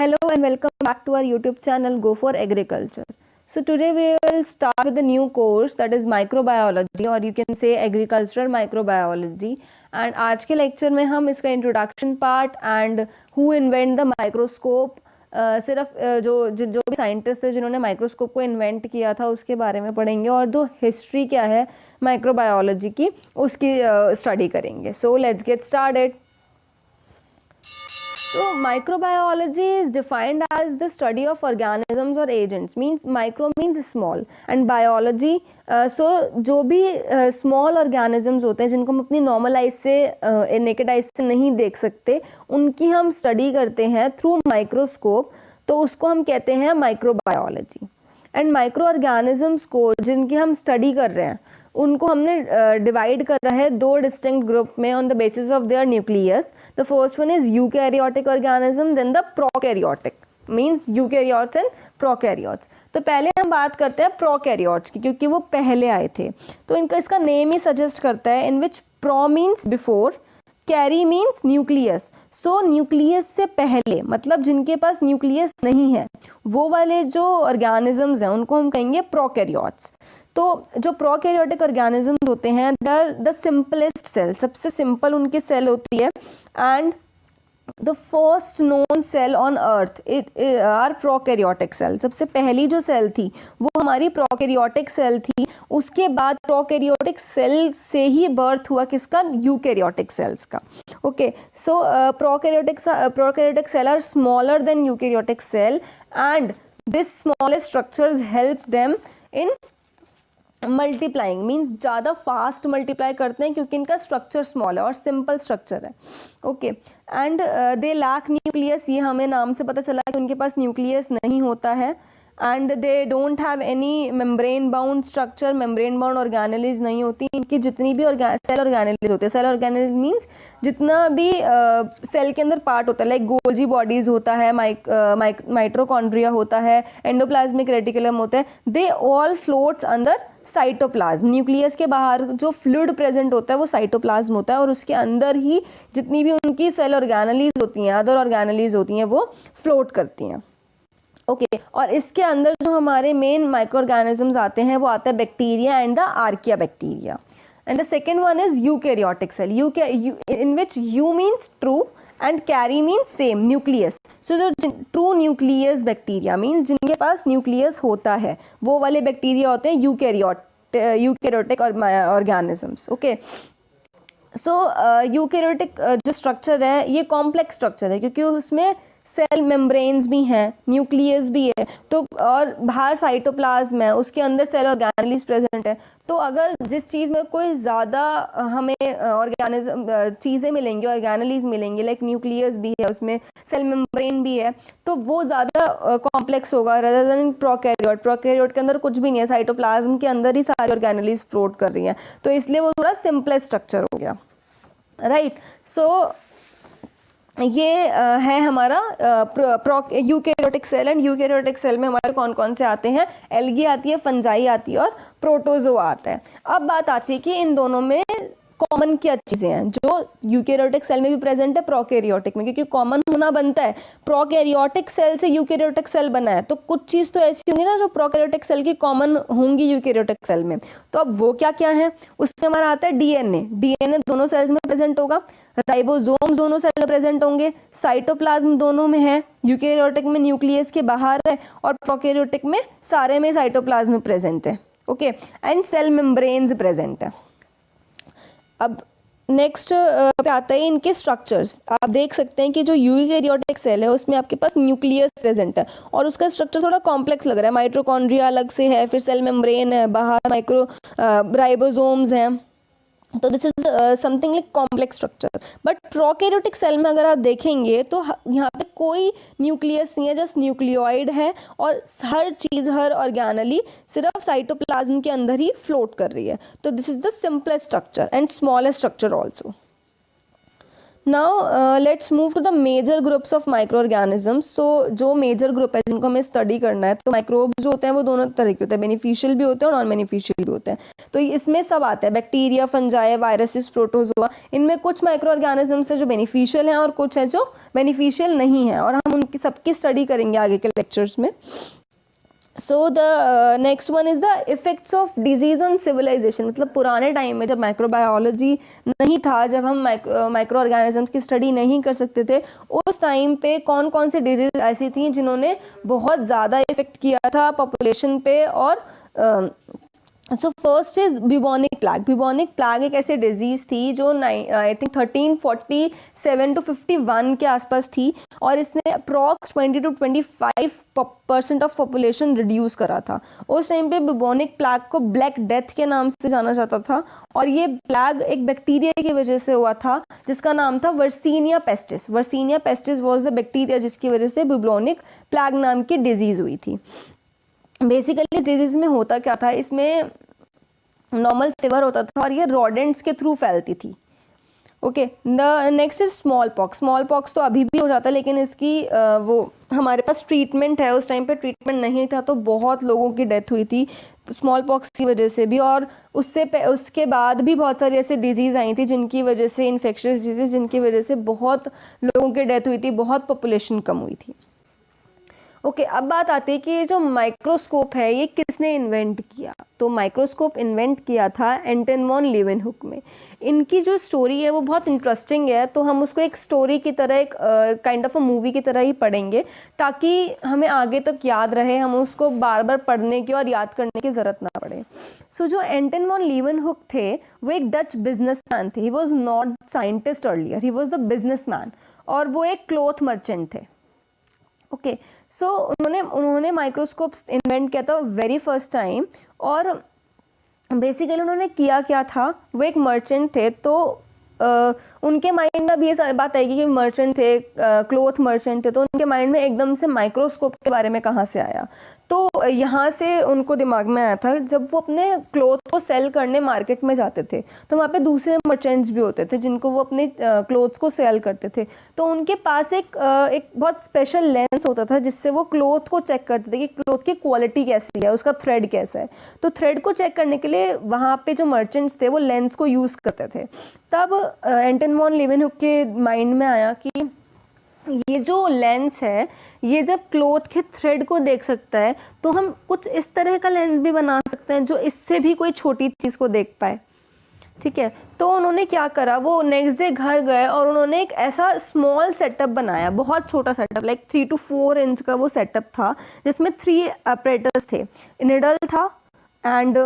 Hello and welcome back to our YouTube channel Go for Agriculture. So today we will start with a new course that is microbiology or you can say agricultural microbiology. And आज के lecture में हम इसका introduction part and who invent the microscope सिर्फ जो भी scientist थे जिन्होंने माइक्रोस्कोप को इन्वेंट किया था उसके बारे में पढ़ेंगे और जो हिस्ट्री क्या है माइक्रोबायोलॉजी की उसकी स्टडी करेंगे. So let's get started. So microbiology is defined as the study of organisms or agents. Means micro means small and biology so जो भी small organisms होते हैं जिनको हम अपनी normal eyes से naked eyes से नहीं देख सकते उनकी हम study करते हैं through microscope, तो उसको हम कहते हैं microbiology. And microorganisms को जिनकी हम study कर रहे हैं उनको हमने डिवाइड कर रहा है दो डिस्टिंक्ट ग्रुप में on the basis of their nucleus. The first one is eukaryotic organism, then the prokaryotic means eukaryotes and prokaryotes. तो पहले हम बात करते हैं प्रोकैरियोट्स की क्योंकि वो पहले आए थे. तो इसका नेम ही सजेस्ट करता है in which pro means before, karyon means nucleus. So nucleus से पहले मतलब जिनके पास न्यूक्लियस नहीं है वो वाले जो ऑर्गेनिजम्स हैं उनको हम कहेंगे प्रोकैरियोट्स. तो जो प्रोकैरियोटिक ऑर्गेनिजम्स होते हैं दर द सिंपलेस्ट सेल, सबसे सिंपल उनकी सेल होती है and the first known cell on earth it are prokaryotic cell. सबसे पहली जो सेल थी वो हमारी प्रोकैरियोटिक सेल थी. उसके बाद प्रोकैरियोटिक सेल से ही बर्थ हुआ किसका, यूकैरियोटिक सेल्स का. Okay, so prokaryotic cell are smaller than eukaryotic cell and this smallest structures help them in multiplying. Means ज़्यादा फास्ट मल्टीप्लाई करते हैं क्योंकि इनका स्ट्रक्चर स्मॉल है और सिंपल स्ट्रक्चर है. Okay, and they lack nucleus. ये हमें नाम से पता चला कि उनके पास न्यूक्लियस नहीं होता है. And they don't have any membrane bound structure, membrane bound organelles नहीं होती. इनकी जितनी भी सेल ऑर्गेनेलिज होते हैं, सेल ऑर्गेनेलिज मीन्स जितना भी सेल के अंदर पार्ट होता है लाइक गोल्जी बॉडीज होता है, माइटोकॉन्ड्रिया होता है, एंडोप्लाज्मिक रेटिकुलम होता है, they all floats under cytoplasm. Nucleus के बाहर जो फ्लूइड प्रेजेंट होता है वो साइटोप्लाज्म होता है और उसके अंदर ही जितनी भी उनकी सेल ऑर्गेनेलिज होती हैं, अदर ऑर्गेनेलिज होती हैं, वो फ्लोट करती हैं. ओके, और इसके अंदर जो हमारे मेन माइक्रो ऑर्गेनिजम्स आते हैं वो आता है bacteria and the archaea bacteria. And the second one is eukaryotic cell, in which eu means true and karyon means same nucleus. So जो ट्रू न्यूक्लियस बैक्टीरिया मीन्स जिनके पास न्यूक्लियस होता है वो वाले बैक्टीरिया होते हैं यूकैरियोटिक ऑर्गेनिजम्स. ओके, सो eukaryotic जो structure है ये कॉम्प्लेक्स स्ट्रक्चर है क्योंकि उसमें सेल मेम्ब्रेन्स भी हैं, न्यूक्लियस भी है, तो और बाहर साइटोप्लाज्म है, उसके अंदर सेल ऑर्गेनेलिज प्रेजेंट है. तो अगर जिस चीज़ में कोई ज़्यादा हमें चीज़ें मिलेंगी, ऑर्गेनेलिज मिलेंगी लाइक न्यूक्लियस भी है, उसमें सेल मेम्ब्रेन भी है, तो वो ज़्यादा कॉम्प्लेक्स होगा रेदर देन प्रोकैरियोट. प्रोकैरियोट के अंदर कुछ भी नहीं है, साइटोप्लाज्म के अंदर ही सारी ऑर्गेनेलिज फ्लोट कर रही हैं, तो इसलिए वो थोड़ा सिंपलेस्ट स्ट्रक्चर हो गया. राइट, सो ये है हमारा eukaryotic cell. And eukaryotic cell में हमारे कौन कौन से आते हैं, एल्गी आती है, फंजाई आती है और प्रोटोजोआ आता है. अब बात आती है कि इन दोनों में कॉमन क्या चीज़ें हैं जो यूकैरियोटिक सेल में भी प्रेजेंट है प्रोकैरियोटिक में, क्योंकि कॉमन होना बनता है. प्रोकैरियोटिक सेल से यूकैरियोटिक सेल बना है तो कुछ चीज़ तो ऐसी होंगी ना जो प्रोकैरियोटिक सेल की कॉमन होंगी यूकैरियोटिक सेल में. तो अब वो क्या क्या है, उसमें हमारा आता है डीएनए. डीएनए दोनों सेल्स में प्रेजेंट होगा, राइबोसोम दोनों सेल में प्रेजेंट होंगे, साइटोप्लाज्म दोनों में है, यूकैरियोटिक में न्यूक्लियस के बाहर है और प्रोकैरियोटिक में सारे में साइटोप्लाज्म प्रेजेंट है. Okay, and cell membranes present है. अब नेक्स्ट पे आता है इनके स्ट्रक्चर्स. आप देख सकते हैं कि जो यूकैरियोटिक सेल है उसमें आपके पास न्यूक्लियस प्रेजेंट है और उसका स्ट्रक्चर थोड़ा कॉम्प्लेक्स लग रहा है. माइटोकॉन्ड्रिया अलग से है, फिर सेल मेम्ब्रेन है, बाहर राइबोसोम्स हैं, तो this is something like complex structure. But prokaryotic cell में अगर आप देखेंगे तो यहाँ पे कोई न्यूक्लियस नहीं है, जस्ट न्यूक्लियोइड है और हर चीज़ हर ऑर्गेनेली सिर्फ साइटोप्लाज्म के अंदर ही फ्लोट कर रही है. तो this is the simplest structure and smallest structure also. Now let's move to the major groups of micro organisms. तो जो मेजर ग्रुप है जिनको हमें स्टडी करना है, तो माइक्रोब्स जो होते हैं वो दोनों तरह के होते हैं, बेनिफिशियल भी होते हैं और नॉन बेनिफिशियल भी होते हैं। तो इसमें सब आता है, बैक्टीरिया, फंजाई, वायरसेस, प्रोटोजोआ। इनमें कुछ माइक्रो ऑर्गेनिजम्स है जो बेनिफिशियल हैं और कुछ है जो बेनिफिशियल नहीं है, और हम उनकी सबकी स्टडी करेंगे आगे के लेक्चर्स में। So the next one is the effects of disease on civilisation. मतलब पुराने टाइम में जब माइक्रोबायोलॉजी नहीं था, जब हम माइक्रो ऑर्गेनिजम्स की स्टडी नहीं कर सकते थे, उस टाइम पे कौन कौन सी डिजीज ऐसी थी जिन्होंने बहुत ज़्यादा इफेक्ट किया था पॉपुलेशन पे। और so first is bubonic plague. Bubonic plague एक ऐसी डिजीज़ थी जो आई थिंक 1347 to 51 के आसपास थी, और इसने approx 20 to 25% of population reduce करा था। उस टाइम पे ब्यूबोनिक प्लैग को ब्लैक डेथ के नाम से जाना जाता था, और ये प्लैग एक बैक्टीरिया की वजह से हुआ था जिसका नाम था Yersinia pestis. Yersinia pestis was the bacteria जिसकी वजह से ब्यूबोनिक प्लैग नाम की डिजीज़ हुई थी। बेसिकली इस डिजीज़ में होता क्या था, इसमें नॉर्मल फीवर होता था और ये रोडेंट्स के थ्रू फैलती थी। Okay, the next is small pox. Small pox तो अभी भी हो जाता है, लेकिन इसकी वो हमारे पास ट्रीटमेंट है। उस टाइम पे ट्रीटमेंट नहीं था तो बहुत लोगों की डेथ हुई थी स्मॉल पॉक्स की वजह से भी, और उसके बाद भी बहुत सारी ऐसी डिजीज़ आई थी जिनकी वजह से, इन्फेक्शियस डिजीज़ जिनकी वजह से बहुत लोगों की डेथ हुई थी, बहुत पॉपुलेशन कम हुई थी। ओके, अब बात आती है कि ये जो माइक्रोस्कोप है ये किसने इन्वेंट किया। तो माइक्रोस्कोप इन्वेंट किया था एंटन वॉन लीवेनहुक में। इनकी जो स्टोरी है वो बहुत इंटरेस्टिंग है, तो हम उसको एक स्टोरी की तरह, एक काइंड ऑफ अ मूवी की तरह ही पढ़ेंगे ताकि हमें आगे तक याद रहे, हम उसको बार बार पढ़ने की और याद करने की ज़रूरत ना पड़े। सो जो एंटन वॉन लीवेनहुक थे वो एक डच बिजनेसमैन थे। He was not scientist earlier, he was the businessman, और वो एक क्लॉथ मर्चेंट थे। ओके, सो उन्होंने माइक्रोस्कोप इन्वेंट किया था वेरी फर्स्ट टाइम, और बेसिकली उन्होंने किया क्या था, वो एक मर्चेंट थे, तो उनके माइंड में भी ये बात आएगी कि मर्चेंट थे, क्लॉथ मर्चेंट थे, तो उनके माइंड में एकदम से माइक्रोस्कोप के बारे में कहाँ से आया। तो यहाँ से उनको दिमाग में आया था, जब वो अपने क्लॉथ को सेल करने मार्केट में जाते थे तो वहाँ पे दूसरे मर्चेंट्स भी होते थे जिनको वो अपने क्लॉथ्स को सेल करते थे। तो उनके पास एक बहुत स्पेशल लेंस होता था जिससे वो क्लॉथ को चेक करते थे कि क्लॉथ की क्वालिटी कैसी है, उसका थ्रेड कैसा है। तो थ्रेड को चेक करने के लिए वहाँ पे जो मर्चेंट्स थे वो लेंस को यूज़ करते थे। तब एंटन वॉन लीवेनहुक के माइंड में आया कि ये जो लेंस है ये जब क्लॉथ के थ्रेड को देख सकता है तो हम कुछ इस तरह का लेंस भी बना सकते हैं जो इससे भी कोई छोटी चीज़ को देख पाए। ठीक है, तो उन्होंने क्या करा, वो नेक्स्ट डे घर गए और उन्होंने एक ऐसा स्मॉल सेटअप बनाया, बहुत छोटा सेटअप, लाइक 3 to 4 इंच का वो सेटअप था जिसमें 3 ऑपरेटर्स थे। निडल था एंड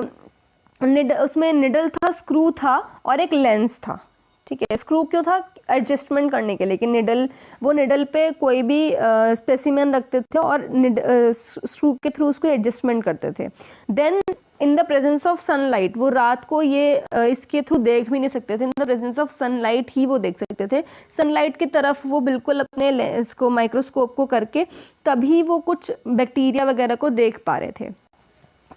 उसमें निडल था, स्क्रू था और एक लेंस था। ठीक है, स्क्रू क्यों था, एडजस्टमेंट करने के लिए कि निडल पे कोई भी स्पेसिमेन रखते थे और स्क्रू के थ्रू उसको एडजस्टमेंट करते थे। Then in the presence of sunlight, वो रात को ये इसके थ्रू देख भी नहीं सकते थे, in the presence of sunlight ही वो देख सकते थे। सनलाइट की तरफ वो बिल्कुल अपने लेंस को, माइक्रोस्कोप को करके तभी वो कुछ बैक्टीरिया वगैरह को देख पा रहे थे।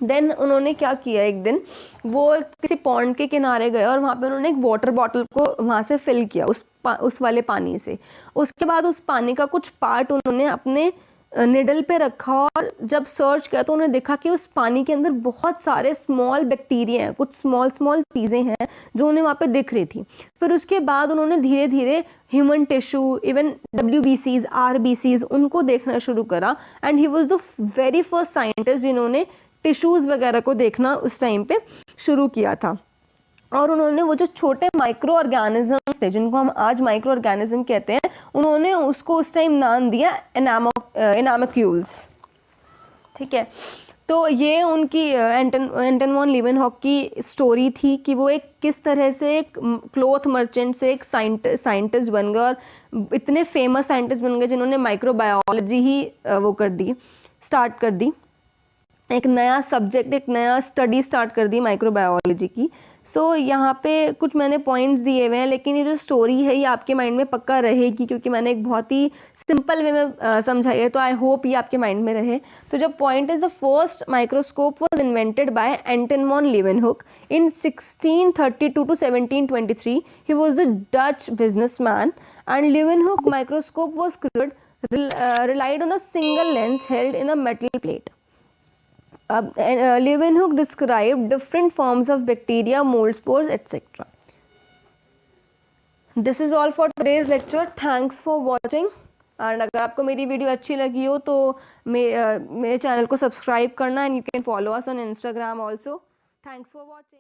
देन उन्होंने क्या किया, एक दिन वो किसी पॉन्ड के किनारे गए और वहाँ पे उन्होंने एक वाटर बॉटल को वहाँ से फिल किया उस वाले पानी से। उसके बाद उस पानी का कुछ पार्ट उन्होंने अपने निडल पे रखा और जब सर्च किया तो उन्हें देखा कि उस पानी के अंदर बहुत सारे स्मॉल बैक्टीरिया हैं, कुछ स्मॉल चीज़ें हैं जो उन्हें वहाँ पे दिख रही थी। फिर उसके बाद उन्होंने धीरे धीरे human tissue, even WBCs, RBCs उनको देखना शुरू करा। And he was the very first scientist जिन्होंने टिश्यूज़ वगैरह को देखना उस टाइम पे शुरू किया था। और उन्होंने वो जो छोटे माइक्रो ऑर्गेनिजम्स थे जिनको हम आज माइक्रो ऑर्गेनिज्म कहते हैं, उन्होंने उसको उस टाइम नाम दिया एनामोक्यूल्स। ठीक है, तो ये उनकी एंटन वॉन लीवेनहॉक की स्टोरी थी कि वो एक किस तरह से एक क्लॉथ मर्चेंट से एक साइंटिस्ट बन गए और इतने फेमस साइंटिस्ट बन गए जिन्होंने माइक्रोबायोलॉजी ही वो कर दी, स्टार्ट कर दी, एक नया सब्जेक्ट, एक नया स्टडी स्टार्ट कर दी माइक्रोबायोलॉजी की। सो यहाँ पे कुछ मैंने पॉइंट्स दिए हुए हैं, लेकिन ये जो स्टोरी है ये आपके माइंड में पक्का रहेगी क्योंकि मैंने एक बहुत ही सिंपल वे में समझाई है, तो आई होप ये आपके माइंड में रहे। तो जब point is the first microscope was invented by Anton von Leeuwenhoek in 1632 to 1723। He was the Dutch businessman and Leeuwenhoek microscope was created, relied on a single lens held in a metal plate. Leeuwenhoek described different forms of bacteria, mold spores, etc. This is all for today's lecture. Thanks for watching. And अगर आपको मेरी video अच्छी लगी हो तो मेरे channel को subscribe करना, and you can follow us on Instagram also. Thanks for watching.